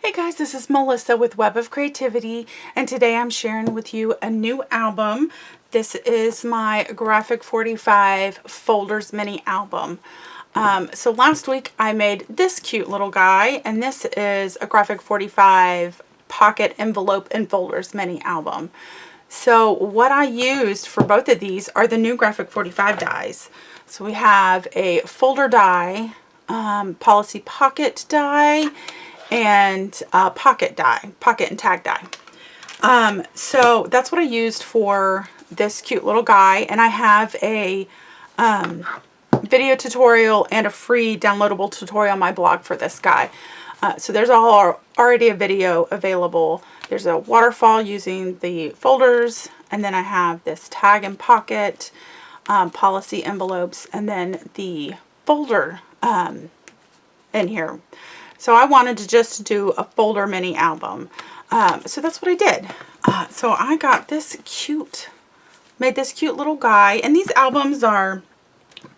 Hey guys, this is Melissa with Web of Creativity, and today I'm sharing with you a new album. This is my Graphic 45 Folders mini album. So last week I made this cute little guy, and this is a Graphic 45 Pocket Envelope and Folders mini album. So what I used for both of these are the new Graphic 45 dies. So we have a folder die, policy pocket die, and pocket and tag die. So that's what I used for this cute little guy, and I have a video tutorial and a free downloadable tutorial on my blog for this guy. So there's already a video available. There's a waterfall using the folders, and then I have this tag and pocket, policy envelopes, and then the folder in here. So I wanted to just do a folder mini album. So that's what I did. So I got this made this cute little guy, and these albums are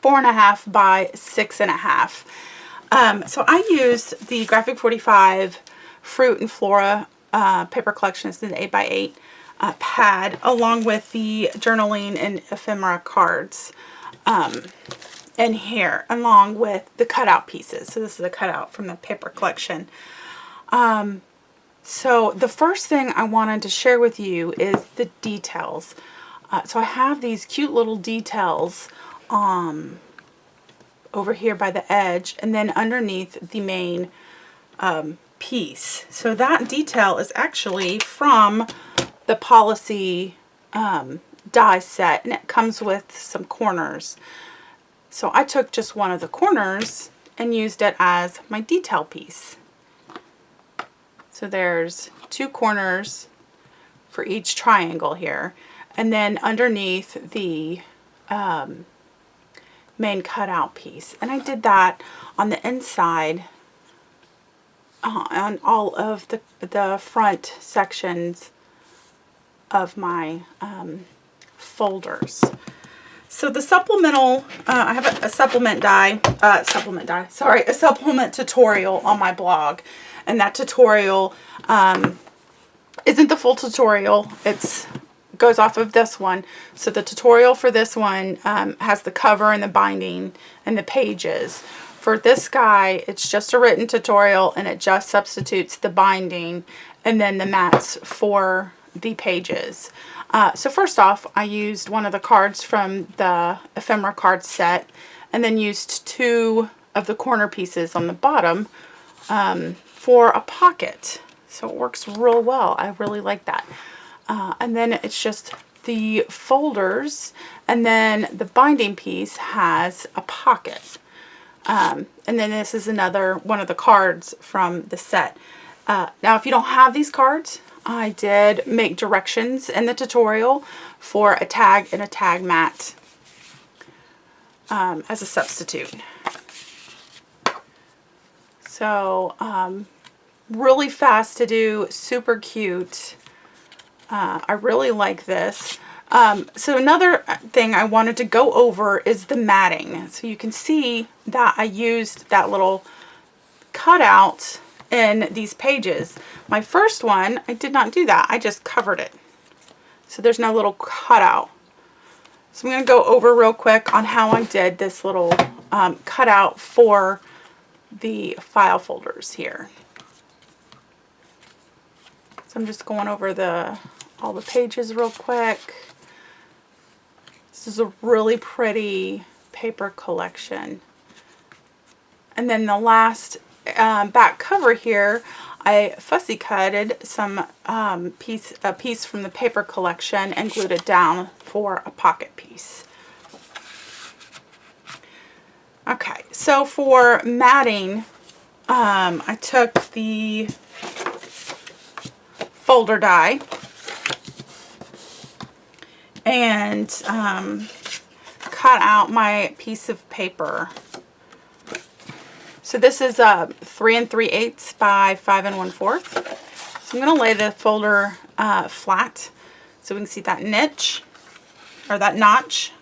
4.5 by 6.5. So I used the Graphic 45 Fruit and Flora paper collection. It's an 8x8 pad, along with the journaling and ephemera cards in here, along with the cutout pieces. So this is a cutout from the paper collection. So the first thing I wanted to share with you is the details. So I have these cute little details over here by the edge, and then underneath the main piece. So that detail is actually from the policy die set, and it comes with some corners. So I took just one of the corners and used it as my detail piece. So there's 2 corners for each triangle here, and then underneath the main cutout piece. And I did that on the inside on all of the front sections of my folders. So the supplemental, I have a supplement tutorial on my blog, and that tutorial isn't the full tutorial. It goes off of this one. So the tutorial for this one has the cover and the binding and the pages. For this guy, it's just a written tutorial, and it just substitutes the binding and then the mats for the pages. So first off, I used one of the cards from the ephemera card set, and then used 2 of the corner pieces on the bottom for a pocket. So it works real well. I really like that. And then it's just the folders, and then the binding piece has a pocket. And then this is another one of the cards from the set. Now if you don't have these cards, I did make directions in the tutorial for a tag and a tag mat as a substitute. So really fast to do, super cute. I really like this. So another thing I wanted to go over is the matting. So you can see that I used that little cutout in these pages. My first one, I did not do that. I just covered it. So there's no little cutout. So I'm going to go over real quick on how I did this little cutout for the file folders here. So I'm just going over all the pages real quick. This is a really pretty paper collection. And then the last back cover here, I fussy cutted some a piece from the paper collection and glued it down for a pocket piece. Okay, so for matting, I took the folder die and cut out my piece of paper. So this is 3 3/8 by 5 1/4. So I'm going to lay the folder flat so we can see that niche, or that notch,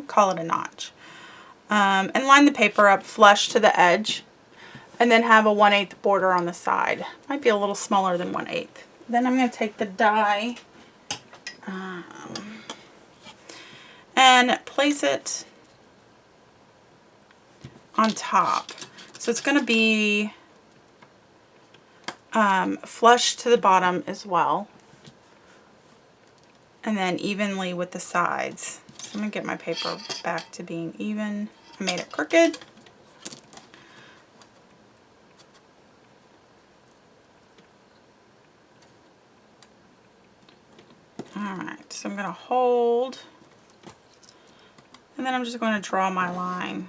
call it a notch, and line the paper up flush to the edge. and then have a 1/8 border on the side. Might be a little smaller than 1/8. Then I'm going to take the die and place it on top. So it's going to be flush to the bottom as well, and then evenly with the sides. So I'm going to get my paper back to being even. I made it crooked. Alright, so I'm going to hold, and then I'm just going to draw my line.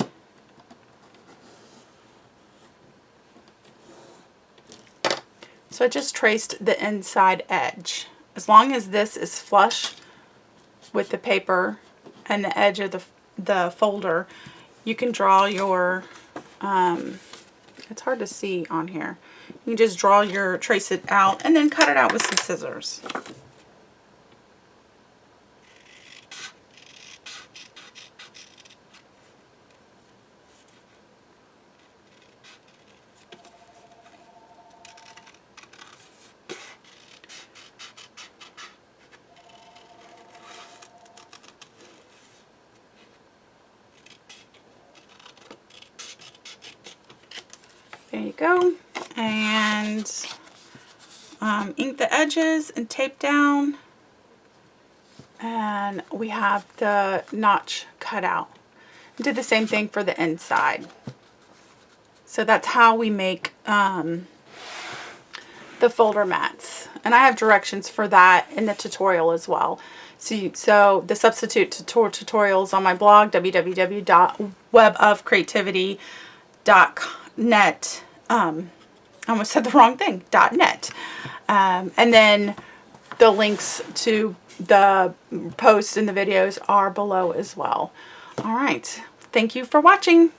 So I just traced the inside edge. As long as this is flush with the paper and the edge of the folder, you can draw your, it's hard to see on here. You can just draw your, trace it out, and then cut it out with some scissors. There you go. And ink the edges and tape down. And we have the notch cut out. Did the same thing for the inside. So that's how we make the folder mats. And I have directions for that in the tutorial as well. So the substitute tutorials on my blog, www.webofcreativity.net. I almost said the wrong thing, .net. And then the links to the posts and the videos are below as well. All right. Thank you for watching.